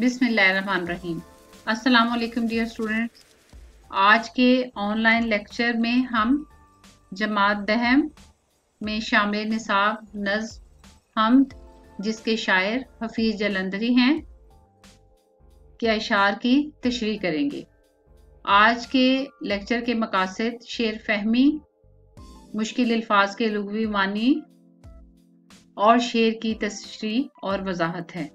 बिस्मिल्लाहिर्रहमानिर्रहीम। अस्सलाम वालेकुम डियर स्टूडेंट्स। आज के ऑनलाइन लेक्चर में हम जमात दहम में शामिल निसाब नज़्म हम्द, जिसके शायर हफीज जलंधरी हैं, के अशार की तशरीह करेंगे। आज के लेक्चर के मकासद शेर फहमी, मुश्किल अल्फाज के लुग़वी मानी और शेर की तशरीह और वजाहत है।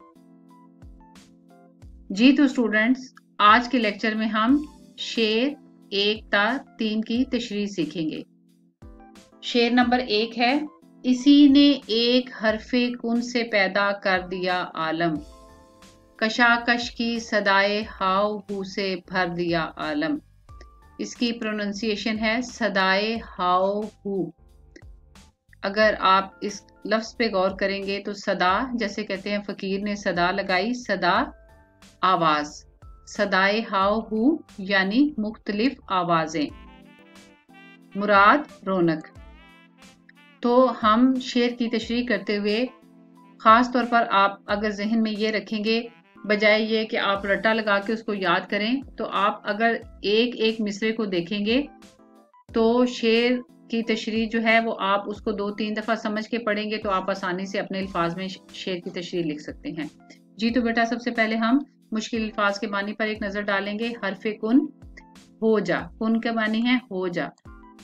जी तो स्टूडेंट्स, आज के लेक्चर में हम शेर 1 ता 3 की तशरीह सीखेंगे। शेर नंबर 1 है, इसी ने एक हरफे कुन से पैदा कर दिया आलम, कशाकश की सदाए हाव हू से भर दिया आलम। इसकी प्रोनाउंसिएशन है सदाए हाव हू। अगर आप इस लफ्ज पे गौर करेंगे तो सदा, जैसे कहते हैं फकीर ने सदा लगाई, सदा आवाज, सदाए हाव हू यानी मुख्तलिफ आवाजें, मुराद रौनक। तो हम शेर की तशरीह करते हुए खास तौर पर आप अगर जहन में ये रखेंगे, बजाय ये कि आप रट्टा लगा के उसको याद करें, तो आप अगर एक एक मिसरे को देखेंगे तो शेर की तशरीह जो है वो आप उसको 2-3 दफा समझ के पढ़ेंगे तो आप आसानी से अपने अल्फाज में शेर की तशरीह लिख सकते हैं। जी तो बेटा, सबसे पहले हम मुश्किल अल्फाज के मानी पर एक नजर डालेंगे। हरफे कुन, हो जा। कुन के मानी है हो जा,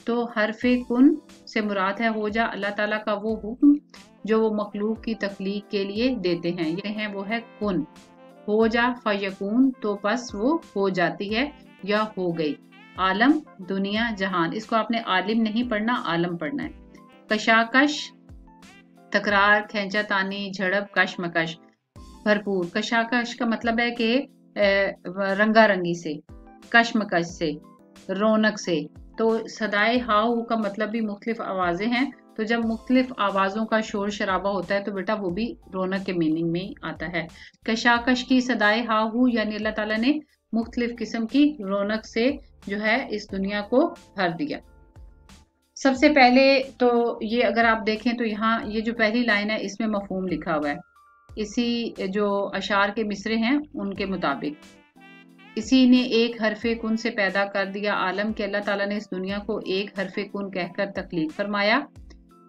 तो हरफे कुन से मुराद है हो जा अल्लाह ताला का वो हुक्म जो वो मखलूक की तख्लीक के लिए देते हैं। ये है वो है कुन, हो जा फयकून, तो बस वो हो जाती है या हो गई। आलम दुनिया जहान, इसको आपने आलिम नहीं पढ़ना, आलम पढ़ना है। कशाकश तकरार, खैंचा तानी, झड़प, कशमकश, भरपूर। कशाकश का मतलब है कि रंगारंगी से, कशमकश से, रौनक से। तो सदाए हाउ का मतलब भी मुख्तलिफ आवाजें हैं, तो जब मुख्तलिफ आवाजों का शोर शराबा होता है तो बेटा वो भी रौनक के मीनिंग में आता है। कशाकश की सदाए हाउ यानी अल्लाह ताला ने मुख्तलिफ किस्म की रौनक से जो है इस दुनिया को भर दिया। सबसे पहले तो ये अगर आप देखें तो यहाँ ये जो पहली लाइन है इसमें मफहूम लिखा हुआ है, इसी जो अशार के मिसरे हैं उनके मुताबिक। इसी ने एक हरफे कुन से पैदा कर दिया आलम, के अल्लाह ताला ने इस दुनिया को एक हरफे कुन कहकर तख्लीक फरमाया।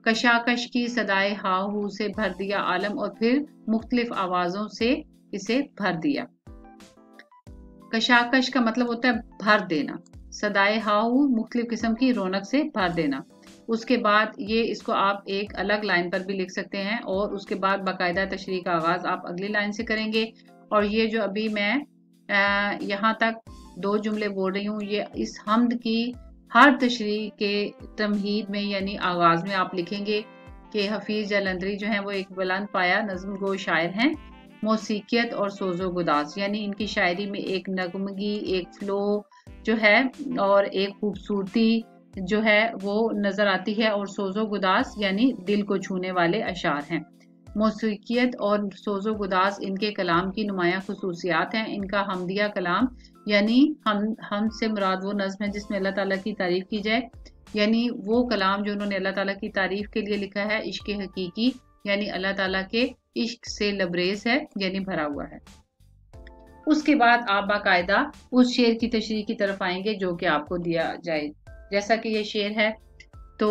कशाकश की सदाए हाहू से भर दिया आलम, और फिर मुख्तलिफ आवाजों से इसे भर दिया। कशाकश का मतलब होता है भर देना, सदाए हाहू मुख्तलिफ किस्म की रौनक से भर देना। उसके बाद ये इसको आप एक अलग लाइन पर भी लिख सकते हैं, और उसके बाद बाकायदा तशरीह का आगाज आप अगली लाइन से करेंगे। और ये जो अभी मैं यहाँ तक 2 जुमले बोल रही हूँ, ये इस हम्द की हर तशरीह के तमहीद में यानी आगाज में आप लिखेंगे कि हफीज जलंधरी जो है वो एक बुलंद पाया नज़्म गो शायर हैं, मौसीकियत और सोजो गुदास, यानी इनकी शायरी में एक नगमगी, एक फ्लो जो है और एक खूबसूरती जो है वो नजर आती है, और सोजो गुदास यानी दिल को छूने वाले अशार हैं। मौसीकियत और सोजो गुदास इनके कलाम की नुमाया खुसूसियात हैं। इनका हमदिया कलाम यानी हम से मुराद वो नज़्म है जिसमें अल्लाह ताला की तारीफ की जाए, यानी वो कलाम जो उन्होंने अल्लाह ताला की तारीफ के लिए लिखा है, इश्क हकीकी यानी अल्लाह ताला के इश्क से लबरेज है यानी भरा हुआ है। उसके बाद आप बाकायदा उस शेर की तशरीह की तरफ आएंगे जो कि आपको दिया जाए। जैसा कि ये शेर है, तो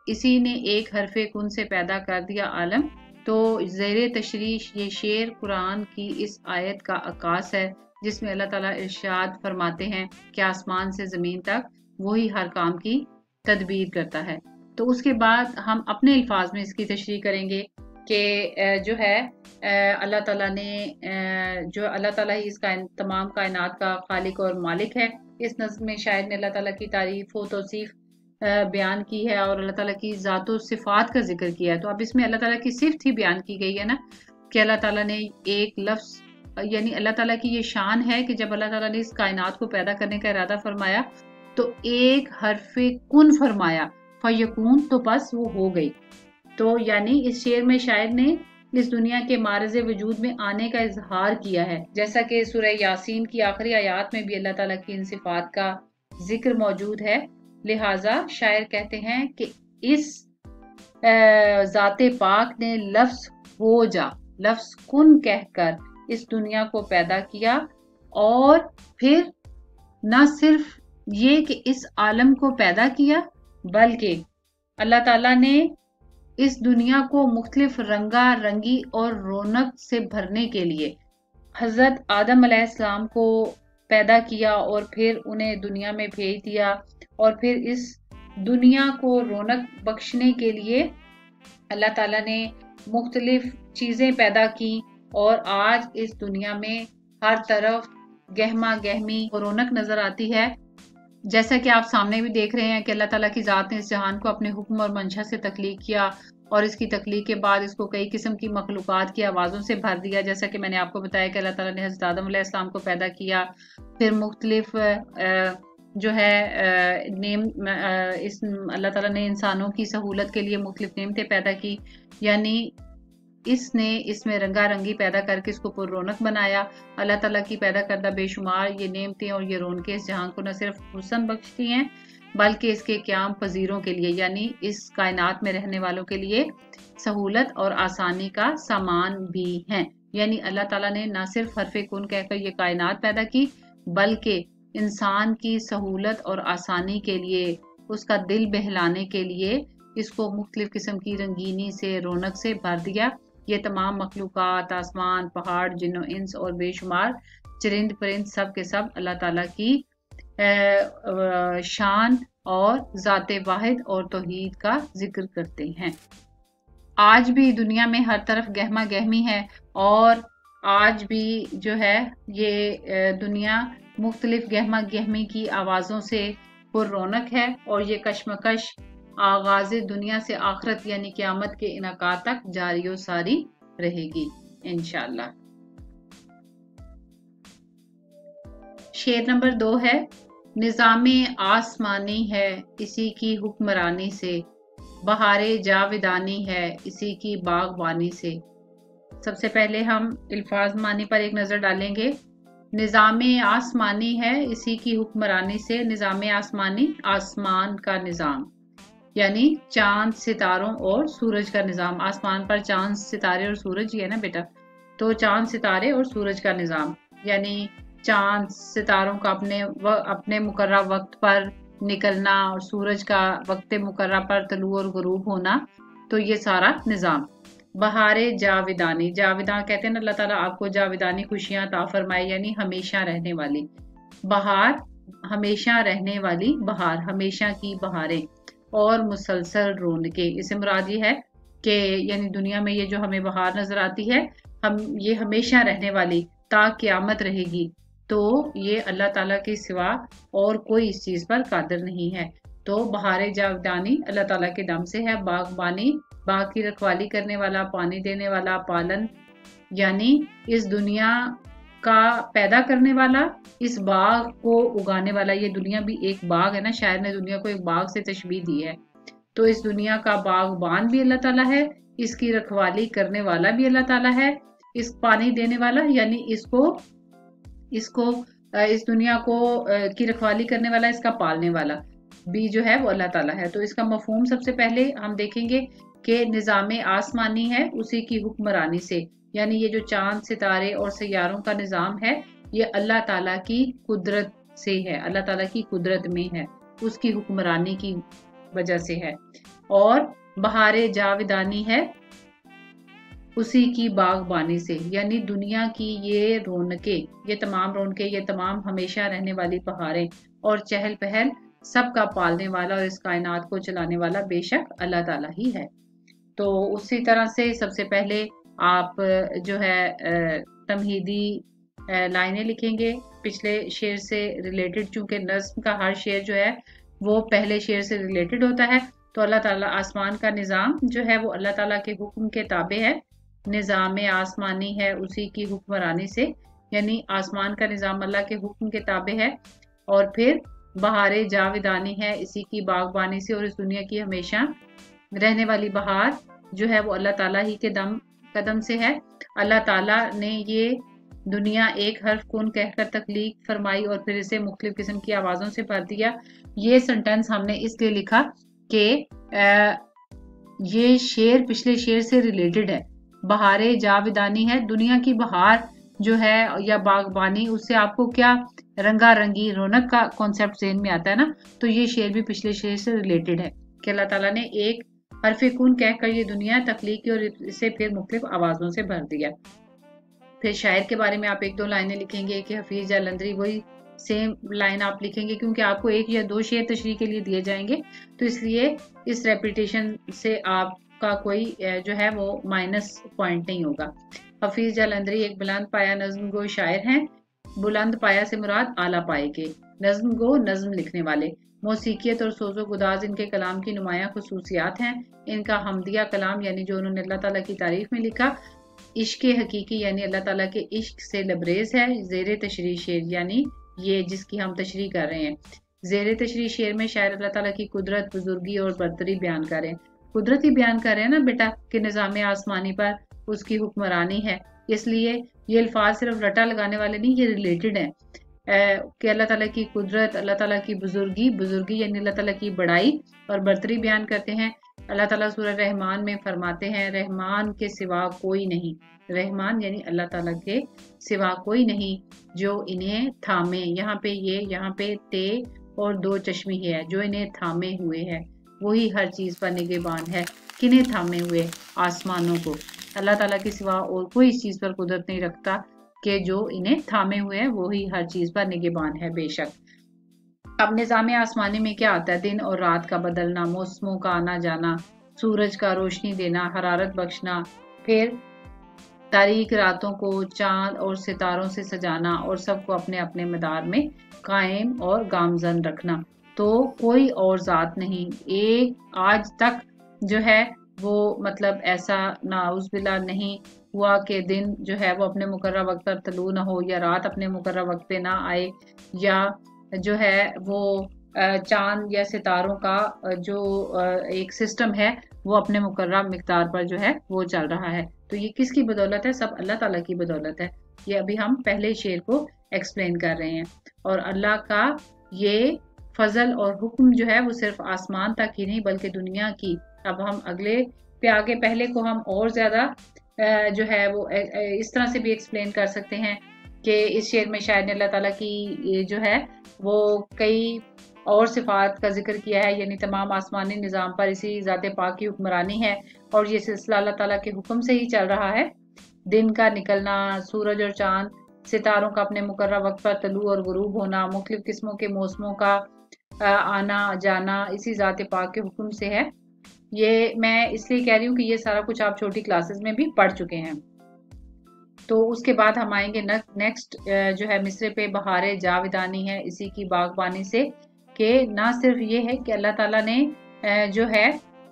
इसी ने एक हरफे कुन से पैदा कर दिया आलम, तो ज़ेरे तशरीह ये शेर कुरान की इस आयत का आकाश है जिसमें अल्लाह ताला इरशाद फरमाते हैं कि आसमान से ज़मीन तक वही हर काम की तदबीर करता है। तो उसके बाद हम अपने अल्फाज में इसकी तशरीह करेंगे कि जो है अल्लाह ताला ने जो अल्लाह ताला ही इसका तमाम कायनात का खालिक और मालिक है। इस नज़्म में शायर ने अल्लाह ताला की तारीफ व तौसीफ बयान की है और अल्लाह ताला की ज़ातो सिफ़ात का जिक्र किया है। तो अब इसमें अल्लाह ताला की सिफ़त ही बयान की गई है ना, कि अल्लाह ताला ने एक लफ्ज़ यानी अल्लाह ताला की ये शान है कि जब अल्लाह ताला ने इस कायनात को पैदा करने का इरादा फरमाया तो एक हरफे कुन फरमाया, फयकून, तो बस वो हो गई। तो यानी इस शेर में शायर ने इस दुनिया के मारज़ वजूद में आने का इजहार किया है, जैसा कि सूरह यासीन की आखिरी आयात में भी अल्लाह ताला की इन सिफ़ात का जिक्र मौजूद है। लिहाजा शायर कहते हैं कि इस ज़ाते पाक ने लफ्ज़ हो जा, लफ्ज़ कुन कहकर इस दुनिया को पैदा किया, और फिर न सिर्फ ये कि इस आलम को पैदा किया, बल्कि अल्लाह ताला ने इस दुनिया को मुख्तलिफ रंगा रंगी और रौनक से भरने के लिए हजरत आदम अलैहिस्सलाम को पैदा किया और फिर उन्हें दुनिया में भेज दिया, और फिर इस दुनिया को रौनक बख्शने के लिए अल्लाह ताला ने मुख्तलिफ चीज़ें पैदा की, और आज इस दुनिया में हर तरफ गहमा गहमी और रौनक नजर आती है। जैसा कि आप सामने भी देख रहे हैं कि अल्लाह ताला की ज़ात ने इस जहान को अपने हुक्म और मंशा से तख्लीक किया, और इसकी तख्लीक के बाद इसको कई किस्म की मखलूक़ात की आवाज़ों से भर दिया। जैसा कि मैंने आपको बताया कि अल्लाह ताला ने हज़रत आदम अलैहिस्सलाम को पैदा किया, फिर मुख्तलिफ जो है इस अल्लाह ताला ने इंसानों की सहूलत के लिए मुख्तलिफ नेमतें पैदा की, यानी इसने इसमें रंगारंगी पैदा करके इसको पुररौनक बनाया। अल्लाह ताला की पैदा करदा बेशुमार ये नेमतें और ये रौनकें इस जहां को न सिर्फ हुस्न बख्शती हैं, बल्कि इसके क़याम पजीरों के लिए, यानी इस कायनात में रहने वालों के लिए सहूलत और आसानी का सामान भी हैं। यानी अल्लाह ताला ने न सिर्फ हरफ कुन कहकर ये कायनात पैदा की, बल्कि इंसान की सहूलत और आसानी के लिए, उसका दिल बहलाने के लिए इसको मुख्तलिफ किस्म की रंगीनी से, रौनक से भर दिया। ये तमाम मखलूक़ात, आसमान, पहाड़, जिन्नो इंस और बेशुमार चरिंद परिंद सब के सब अल्लाह ताला की शान और ज़ाते वाहिद और तौहीद का जिक्र करते हैं। आज भी दुनिया में हर तरफ गहमा गहमी है, और आज भी जो है ये दुनिया मुख्तलिफ गहमा गहमी की आवाज़ों से पुररौनक है, और ये कशमकश आगाज़ दुनिया से आखिरत यानी क़यामत के इनकात तक जारी और सारी रहेगी इंशाअल्लाह। शेर नंबर 2 है, निज़ामे आसमानी है इसी की हुक्मरानी से, बहारे जाविदानी है इसी की बागबानी से। सबसे पहले हम अल्फाज मानी पर एक नज़र डालेंगे। निज़ामे आसमानी है इसी की हुक्मरानी से। निज़ामे आसमानी, आसमान का निज़ाम, यानी चांद, सितारों और सूरज का निज़ाम। आसमान पर चांद, सितारे और सूरज ही है ना बेटा, तो चांद, सितारे और सूरज का निज़ाम, यानी चांद सितारों का अपने मुकर्रा वक्त पर निकलना, और सूरज का वक्त मुकर्रा पर तलू और गुरूब होना, तो ये सारा निज़ाम। बहारे जाविदानी, जाविदा कहते हैं ना अल्लाह ताला आपको जाविदानी खुशियां अता फरमाए, यानी हमेशा रहने वाली। बहार, हमेशा रहने वाली बहार, हमेशा की बहारें, और मुसलसल रौनकें। इससे मुराद ये है कि यानी दुनिया में ये जो हमें बहार नजर आती है, हम ये हमेशा रहने वाली ता क़यामत रहेगी, तो ये अल्लाह ताला के सिवा और कोई इस चीज पर कादिर नहीं है। तो बहारे जाविदानी अल्लाह ताला के दम से है। बागबानी, बाग की रखवाली करने वाला, पानी देने वाला, पालन यानी इस दुनिया का पैदा करने वाला, इस बाग को उगाने वाला। ये दुनिया भी एक बाग है ना, शायर ने दुनिया को एक बाग से तशबीह दी है। तो इस दुनिया का बागबान भी अल्लाह ताला है, इसकी रखवाली करने वाला भी अल्लाह ताला है, इस पानी देने वाला यानी इसको इस दुनिया को की रखवाली करने वाला, इसका पालने वाला भी जो है वो अल्लाह ताला है। तो इसका मफहूम सबसे पहले हम देखेंगे कि निज़ामे आसमानी है उसी की हुक्मरानी से, यानी ये जो चांद, सितारे और सैयारों का निज़ाम है, ये अल्लाह ताला की कुदरत से है, अल्लाह ताला की कुदरत में है, उसकी हुक्मरानी की वजह से है। और बहारे जाविदानी है उसी की बागबानी से, यानी दुनिया की ये रौनकें, ये तमाम रौनकें, ये तमाम हमेशा रहने वाली बहारें और चहल पहल, सबका पालने वाला और इस कायनात को चलाने वाला बेशक अल्लाह ताला ही है। तो उसी तरह से सबसे पहले आप जो है तमहीदी लाइनें लिखेंगे पिछले शेर से रिलेटेड, चूंकि नज़्म का हर शेर जो है वो पहले शेर से रिलेटेड होता है। तो अल्लाह ताला आसमान का निज़ाम जो है वो अल्लाह ताला के हुक्म के ताबे है। निज़ामे आसमानी है उसी की हुक्मरानी से, यानी आसमान का निज़ाम अल्लाह के हुक्म के ताबे है। और फिर बहारे जाविदानी है इसी की बागबानी से, और इस दुनिया की हमेशा रहने वाली बहार जो है वो अल्लाह ताला ही के कदम से है। अल्लाह ताला ने ये दुनिया एक हर्फ कुन कहकर तख्लीक फरमाई और फिर इसे मुख्तलिफ किस्म की आवाज़ों से भर दिया। ये सेंटेंस हमने इसलिए लिखा कि ये शेर पिछले शेर से रिलेटेड है। बहारे जाविदानी है, दुनिया की बहार जो है या बागबानी, उससे आपको क्या रंगा रंगी रौनक का कॉन्सेप्ट ज़हन में आता है ना। तो ये शेर भी पिछले शेर से रिलेटेड है कि अल्लाह ताला ने एक हरफ कून कहकर ये दुनिया तख्लीक की और इसे फिर मुख्तलिफ आवाज़ों से भर दिया। फिर शायर के बारे में आप 1-2 लाइनें लिखेंगे कि हफीज जालंधरी, वही सेम लाइन आप लिखेंगे क्योंकि आपको 1 या 2 शेर तशरीह के लिए दिए जाएंगे, तो इसलिए इस रेपिटेशन से आपका कोई जो है वो माइनस पॉइंट नहीं होगा। हफीज जालंधरी एक बुलंद पाया नज्म गो शायर हैं। बुलंद पाया से मुराद आला पाए के, नज्म गो नज्म लिखने वाले, मौसीकियत और सोजो गुदाज इनके कलाम की नुमाया खसूसियात हैं। इनका हमदिया कलाम यानी जो उन्होंने अल्लाह ताला की तारीफ में लिखा, इश्क हकीकी यानी अल्लाह ताला के इश्क से लबरेज है। ज़ेर तशरीह शेर यानी ये जिसकी हम तशरीह कर रहे हैं। ज़ेर तशरीह शेर में शायर अल्लाह ताला की कुदरत, बुजुर्गी और बरतरी बयान कर रहे हैं। कुदरत ही बयान कर रहे हैं ना बेटा कि निज़ाम आसमानी पर उसकी हुक्मरानी है, इसलिए ये अल्फाज सिर्फ रटा लगाने वाले नहीं, ये रिलेटेड है कि अल्लाह ताला की कुदरत, अल्लाह ताला की बुजुर्गी यानी अल्लाह ताला की बड़ाई और बरतरी बयान करते हैं। अल्लाह ताला सूरह रहमान में फरमाते हैं, रहमान के सिवा कोई नहीं, रहमान यानी अल्लाह ताला के सिवा कोई नहीं जो इन्हें थामे, यहाँ पे ये, यहाँ पे ते और 2 चश्मी है, जो इन्हें थामे हुए है, वही हर चीज पर निगहबान है। किन्हें थामे हुए? आसमानों को। अल्लाह ताला के सिवा और कोई इस चीज पर कुदरत नहीं रखता कि जो इन्हें थामे हुए है, वही हर चीज पर निगहबान है बेशक। अब निज़ाम आसमानी में क्या आता है? दिन और रात का बदलना, मौसमों का आना जाना, सूरज का रोशनी देना, हरारत बख्शना, फिर तारीक रातों को चांद और सितारों से सजाना और सबको अपने अपने मदार में कायम और गामजन रखना। तो कोई और ज़ात नहीं, एक आज तक जो है वो मतलब ऐसा नाउज़बिल्ला नहीं हुआ कि दिन जो है वो अपने मुकर्रर वक्त पर तलू ना हो, या रात अपने मुकर्रर वक्त पे ना आए, या जो है वो चांद या सितारों का जो एक सिस्टम है वो अपने मुकर्रर मिकदार पर जो है वो चल रहा है। तो ये किसकी बदौलत है? सब अल्लाह ताला की बदौलत है। ये अभी हम पहले शेर को एक्सप्लेन कर रहे हैं। और अल्लाह का ये फजल और हुक्म जो है वो सिर्फ आसमान तक ही नहीं बल्कि दुनिया की। अब हम अगले पे आगे, पहले को हम और ज्यादा जो है वो इस तरह से भी एक्सप्लेन कर सकते हैं कि इस शेर में शायद अल्लाह ताला की जो है वो कई और सिफात का जिक्र किया है, यानी तमाम आसमानी निज़ाम पर इसी ज़ात पाक की हुक्मरानी है और ये सिलसिला अल्लाह ताला के हुक्म से ही चल रहा है। दिन का निकलना, सूरज और चांद सितारों का अपने मुकर्रर वक्त पर तलू और गुरूब होना, मुख्तलिफ किस्मों के मौसमों का आना जाना इसी ज़ात पाक के हुक्म से है। ये मैं इसलिए कह रही हूँ कि ये सारा कुछ आप छोटी क्लासेस में भी पढ़ चुके हैं। तो उसके बाद हम आएंगे नेक्स्ट जो है मिसरे पे बहारे जाविदानी है इसी की बागबानी से, कि ना सिर्फ ये है कि अल्लाह ताला ने जो है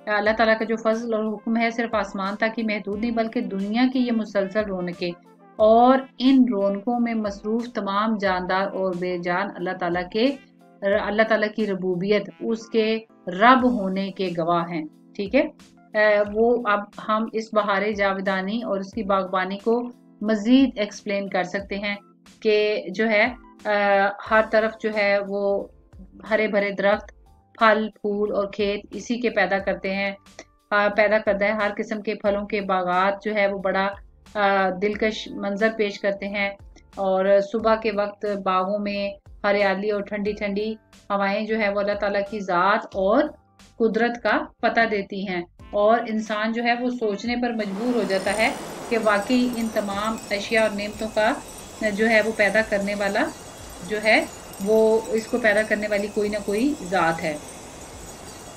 अल्लाह ताला का जो फजल और हुक्म है सिर्फ आसमान तक ही महदूद नहीं बल्कि दुनिया की ये मुसलसल रौनकें और इन रौनकों में मसरूफ तमाम जानदार और बेजान अल्लाह ताला की रबूबियत, उसके रब होने के गवाह हैं। ठीक है, वो अब हम इस बहारे जाविदानी और इसकी बागबानी को मजीद एक्सप्लेन कर सकते हैं कि जो है हर तरफ जो है वो हरे भरे दरख्त, फल फूल और खेत इसी के पैदा करते हैं, पैदा करता है। हर किस्म के फलों के बागात जो है वो बड़ा दिलकश मंजर पेश करते हैं और सुबह के वक्त बागों में हरियाली और ठंडी ठंडी हवाएं जो है वो अल्लाह ताला की ज़ात और कुदरत का पता देती हैं और इंसान जो है वो सोचने पर मजबूर हो जाता है कि वाकई इन तमाम अशिया और नेमतों का जो है वो पैदा करने वाला जो है वो इसको पैदा करने वाली कोई ना कोई ज़ात है।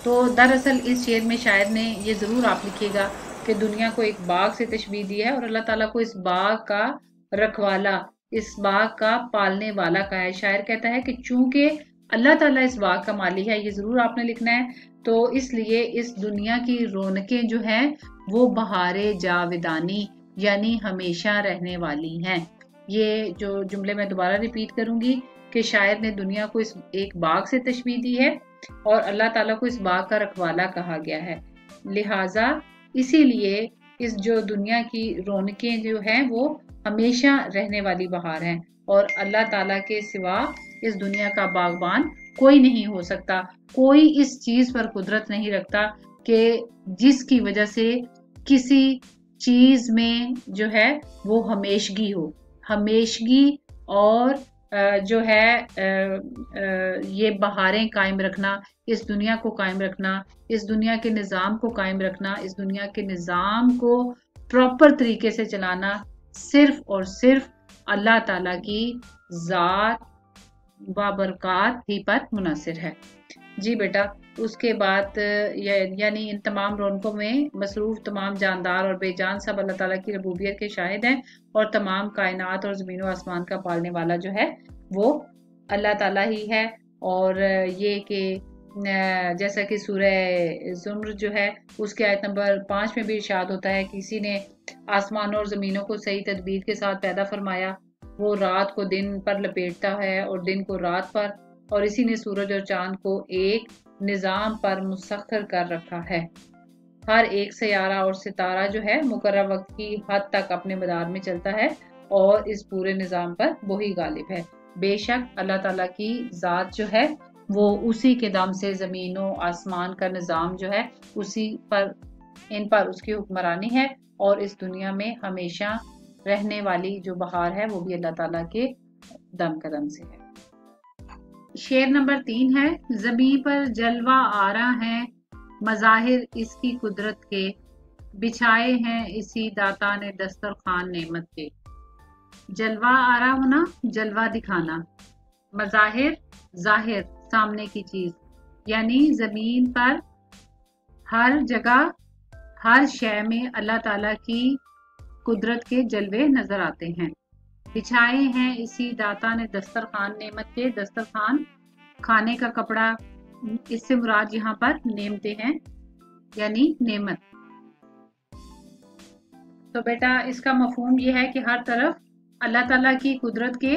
तो दरअसल इस शेर में शायर ने ये ज़रूर आप लिखिएगा कि दुनिया को एक बाग से तशबीह दी है और अल्लाह ताला को इस बाग का रखवाला, इस बाग का पालने वाला का है। शायर कहता है कि चूंकि अल्लाह ताला इस बाग का माली है, ये ज़रूर आपने लिखना है, तो इसलिए इस दुनिया की रौनकें जो हैं वो बहारे जाविदानी यानी हमेशा रहने वाली हैं। ये जो जुमले मैं दोबारा रिपीट करूंगी कि शायर ने दुनिया को इस एक बाग से तशबीह दी है और अल्लाह ताला को इस बाग का रखवाला कहा गया है। लिहाजा इसीलिए इस जो दुनिया की रौनकें जो हैं वो हमेशा रहने वाली बहार हैं और अल्लाह ताला के सिवा इस दुनिया का बागबान कोई नहीं हो सकता। कोई इस चीज पर कुदरत नहीं रखता कि जिसकी वजह से किसी चीज में जो है वो हमेशगी हो। हमेशगी और जो है ये बहारें कायम रखना, इस दुनिया को कायम रखना, इस दुनिया के निज़ाम को कायम रखना, इस दुनिया के निज़ाम को प्रॉपर तरीके से चलाना सिर्फ और सिर्फ अल्लाह ताला की ज़ात बाबरकात ही पर मुनहसर है। जी बेटा, उसके बाद यानी इन तमाम रौनकों में मसरूफ तमाम जानदार और बेजान सब अल्लाह ताला की रबूबियत के शाहिद हैं, और तमाम कायनात और ज़मीन व आसमान का पालने वाला जो है वो अल्लाह ताला ही है। और ये कि जैसा कि सूरह ज़ुम्र जो है उसके आयत नंबर 5 में भी इरशाद होता है, किसी ने आसमानों और ज़मीनों को सही तदबीर के साथ पैदा फरमाया, वो रात को दिन पर लपेटता है और दिन को रात पर, और इसी ने सूरज और चांद को एक निज़ाम पर मुसख्खर कर रखा है। हर एक सयारा और सितारा जो है मुकर्रर वक्त की हद तक अपने मदार में चलता है और इस पूरे निज़ाम पर वही गालिब है। बेशक अल्लाह ताला की ज़ात जो है वो उसी के दम से ज़मीनों आसमान का निज़ाम जो है उसी पर, इन पर उसकी हुक्मरानी है, और इस दुनिया में हमेशा रहने वाली जो बहार है वो भी अल्लाह ताला के दम कदम से है। शेर नंबर 3 है, ज़मीं पर जलवा आ रहा है मज़ाहिर इसकी कुदरत के, बिछाए हैं इसी दाता ने दस्तरखान नेमत के। जलवा आ रहा होना, जलवा दिखाना, मज़ाहिर ज़ाहिर सामने की चीज, यानी ज़मीन पर हर जगह हर शय में अल्लाह ताला की कुदरत के जलवे नजर आते हैं। बिछाए हैं इसी दाता ने दस्तरखान नेमत के, दस्तरखान खाने का कपड़ा, इससे मुराद यहाँ पर नेमते हैं यानी नेमत। तो बेटा इसका मफहूम ये है कि हर तरफ अल्लाह ताला की कुदरत के,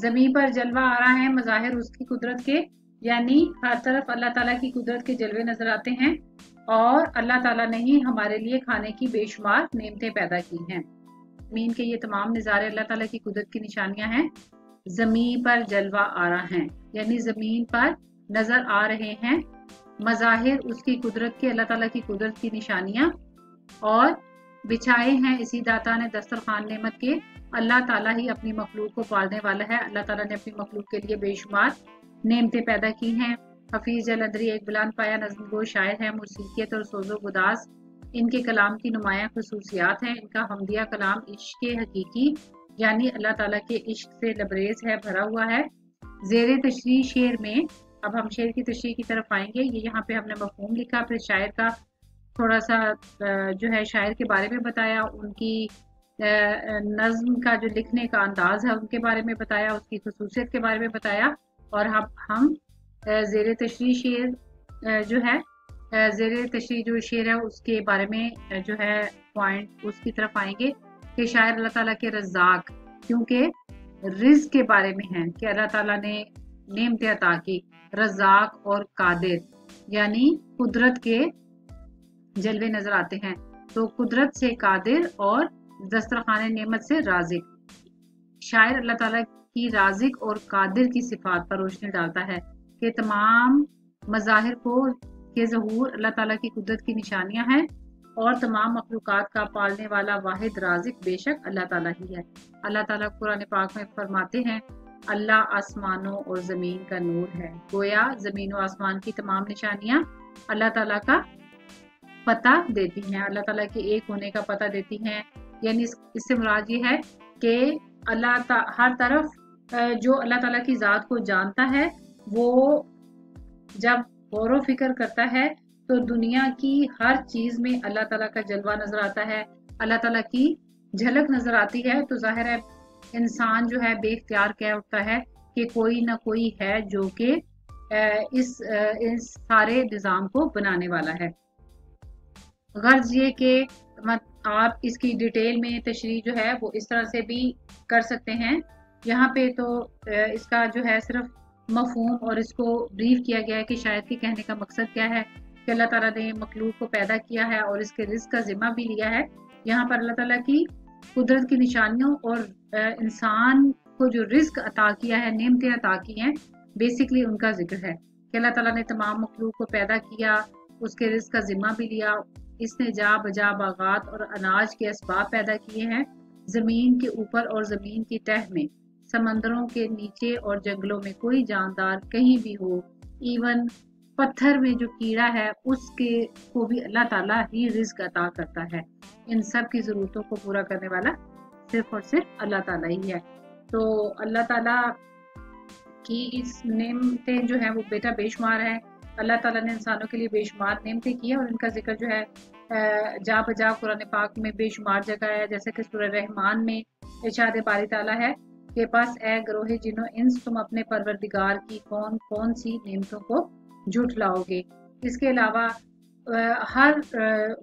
ज़मीन पर जलवा आ रहा है मज़ाहिर उसकी कुदरत के, यानी हर तरफ अल्लाह ताला की कुदरत के जलवे नजर आते हैं, और अल्लाह ताला ने ही हमारे लिए खाने की बेशुमार नेमतें पैदा की हैं। ज़मीन के ये तमाम नज़ारे अल्लाह ताला की कुदरत की निशानियां हैं। ज़मीन पर जलवा आ रहा है यानी ज़मीन पर नजर आ रहे हैं मज़ाहिर उसकी कुदरत के, अल्लाह ताला की कुदरत की निशानियां, और बिछाए हैं इसी दाता ने दस्तरखान नेमत के, अल्लाह ताला ही अपनी मखलूक को पालने वाला है। अल्लाह ताला ने अपनी मखलूक के लिए बेशुमार नेमतें पैदा की हैं। हफीज जलंधरी एक बुलंद पाया नज़्मगो शायर है, मुसीकियत और सोज़ो गुदास इनके कलाम की नुमाया खसूसियात हैं। इनका हमदिया कलाम इश्क हकीकी यानी अल्लाह ताला के इश्क से लबरेज है, भरा हुआ है। ज़ेरे तशरीह शेर में, अब हम शेर की तशरीह की तरफ आएंगे। ये यहाँ पे हमने मफहूम लिखा, फिर शायर का थोड़ा सा जो है शायर के बारे में बताया, उनकी नज्म का जो लिखने का अंदाज है उनके बारे में बताया, उसकी खसूसियत के बारे में बताया, और हम ज़ेरे तशरीह शेर जो है, ज़ेरे तशरीह जो शेर है उसके बारे में जो है पॉइंट उसकी तरफ आएंगे कि शायर अल्लाह ताला के रज़्ज़ाक, क्योंकि रिज़्क़ के बारे में है कि अल्लाह ताला ने नेमतें अता की, रज़्ज़ाक और कादिर यानी कुदरत के जलवे नजर आते हैं। तो कुदरत से कादिर और दस्तरखान नेमत से राज़िक। शायर अल्लाह ताला की राज़िक और कादिर की सिफात पर रोशनी डालता है कि तमाम मज़ाहिर को के ज़हूर अल्लाह ताला की कुदरत की निशानियां हैं, और तमाम मखलूक़ात का पालने वाला वाहिद राज़िक बेशक अल्लाह ताला ही है। अल्लाह ताला कुरान पाक में फरमाते हैं, अल्लाह आसमानों और ज़मीन का नूर है। गोया ज़मीन और आसमान की तमाम निशानियां अल्लाह ताला का पता देती हैं, अल्लाह ताला के एक होने का पता देती हैं। यानी इससे मुराद ये है कि हर तरफ जो अल्लाह ताला की ज़ात को जानता है वो जब गौर फिक्र करता है तो दुनिया की हर चीज में अल्लाह ताला का जलवा नजर आता है, अल्लाह ताला की झलक नजर आती है। तो जाहिर है इंसान जो है बेख्तियार कह उठता है कि कोई ना कोई है जो कि इस सारे निज़ाम को बनाने वाला है। गर्ज ये कि आप इसकी डिटेल में तशरीह जो है वो इस तरह से भी कर सकते हैं। यहाँ पे तो इसका जो है सिर्फ मफहूम और इसको ब्रीफ किया गया है कि शायद के कहने का मकसद क्या है कि अल्लाह ताला ने मखलूक को पैदा किया है और इसके रिस्क का जिम्मा भी लिया है। यहाँ पर अल्लाह ताला की कुदरत की निशानियों और इंसान को जो रिस्क अता किया है, नेमतें अता की हैं, बेसिकली उनका जिक्र है कि अल्लाह ताला ने तमाम मखलूक को पैदा किया, उसके रिस्क का जिम्मा भी लिया, इसने जा बजा बागात और अनाज के असबाब पैदा किए हैं, जमीन के ऊपर और जमीन की तह में, समंदरों के नीचे और जंगलों में कोई जानदार कहीं भी हो, इवन पत्थर में जो कीड़ा है उसके को भी अल्लाह ताला ही रिज्क अता करता है। इन सब की ज़रूरतों को पूरा करने वाला सिर्फ और सिर्फ अल्लाह ताला ही है। तो अल्लाह ताला की इस नेमतें जो है वो बेटा बेशुमार है। अल्लाह ताला ने इंसानों के लिए बेशुमार नेमतें की है और इनका जिक्र जो है जा बजा कुरान पाक में बेशुमार जगह है। जैसे कि सूरह रहमान में इरशाद बारी ताला है कि बस ए गरोहे जिन्नो इंस, तुम अपने परवरदिगार की कौन कौन सी नेमतों को झुठलाओगे। इसके अलावा हर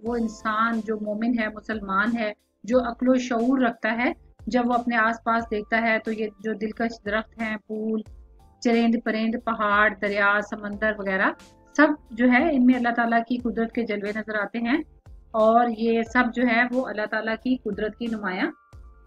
वो इंसान जो मोमिन है, मुसलमान है, जो अक्लो शऊर रखता है, जब वो अपने आसपास देखता है तो ये जो दिलकश दरख्त हैं, फूल, चरिंद परिंद, पहाड़, दरिया, समंदर वगैरह सब जो है इनमें अल्लाह ताला की कुदरत के जलवे नजर आते हैं और ये सब जो है वो अल्लाह ताला की कुदरत की नुमाया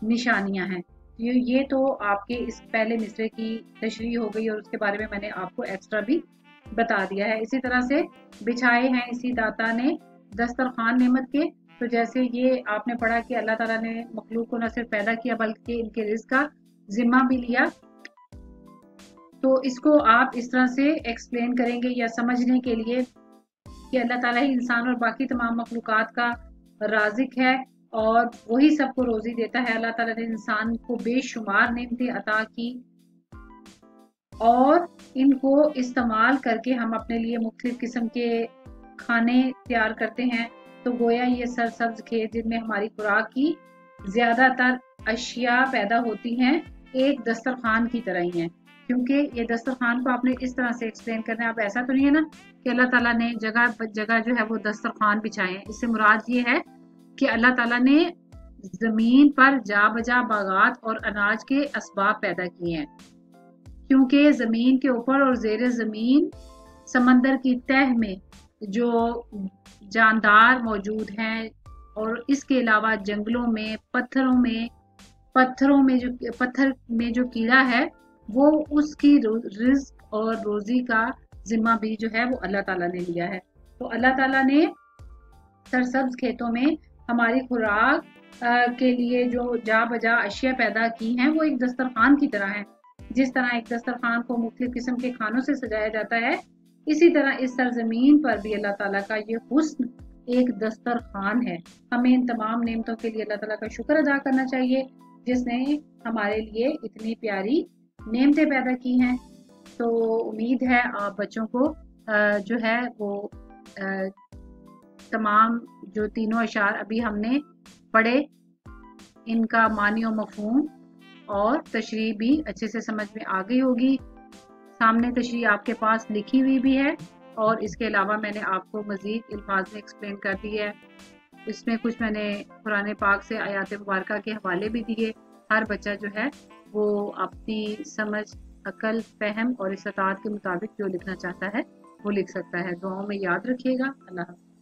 निशानियां हैं। ये तो आपके इस पहले मिसरे की तशरीह हो गई और उसके बारे में मैंने आपको एक्स्ट्रा भी बता दिया है। इसी तरह से बिछाए हैं इसी दाता ने दस्तरखान नेमत के, तो जैसे ये आपने पढ़ा कि अल्लाह ताला ने मखलूक को न सिर्फ पैदा किया बल्कि इनके रिज़्क़ का जिम्मा भी लिया। तो इसको आप इस तरह से एक्सप्लेन करेंगे या समझने के लिए कि अल्लाह ताला ही इंसान और बाकी तमाम मखलूकात का राज़िक है और वही सबको रोज़ी देता है। अल्लाह ताला ने इंसान को बेशुमार नेमतें अता की और इनको इस्तेमाल करके हम अपने लिए मुख्तलिफ किस्म के खाने तैयार करते हैं। तो गोया ये सरसब्ज खेत जिनमें हमारी खुराक की ज़्यादातर अशिया पैदा होती हैं एक दस्तरखान की तरह ही हैं, क्योंकि ये दस्तरखान को आपने इस तरह से एक्सप्लेन करना है। अब ऐसा तो नहीं है ना कि अल्लाह ताला ने जगह जगह जो है वो दस्तरखान बिछाए हैं। इससे मुराद ये है कि अल्लाह ताला ने ज़मीन पर जा बजा बागात और अनाज के असबाब पैदा किए हैं, क्योंकि ज़मीन के ऊपर और ज़ेरे ज़मीन समंदर की तह में जो जानदार मौजूद हैं और इसके अलावा जंगलों में पत्थर में जो कीड़ा है वो उसकी रिज़्क़ और रोज़ी का जिम्मा भी जो है वो अल्लाह ताला ने लिया है। तो अल्लाह ताला ने सरसब्ज खेतों में हमारी खुराक के लिए जो जा बजा अशिया पैदा की हैं वो एक दस्तरखान की तरह है। जिस तरह एक दस्तरखान को मुख्तलिफ किस्म के खानों से सजाया जाता है, इसी तरह इस सरजमीन पर भी अल्लाह ताला का ये हुस्न एक दस्तरखान है। हमें इन तमाम नेमतों के लिए अल्लाह ताला का शुक्र अदा करना चाहिए जिसने हमारे लिए इतनी प्यारी नेमतें पैदा की हैं। तो उम्मीद है आप बच्चों को जो है वो तमाम जो तीनों अशार अभी हमने पढ़े इनका मानी और मफहूम और तशरीह भी अच्छे से समझ में आ गई होगी। सामने तशरीह आपके पास लिखी हुई भी है और इसके अलावा मैंने आपको मज़ीद अल्फाज में एक्सप्लेन कर दी है। इसमें कुछ मैंने कुरान पाक से आयात मुबारका के हवाले भी दिए। हर बच्चा जो है वो अपनी समझ, अकल, फहम और इस्तात के मुताबिक जो लिखना चाहता है वो लिख सकता है। दुआओं में याद रखिएगा। अल्लाह हाफ़िज़।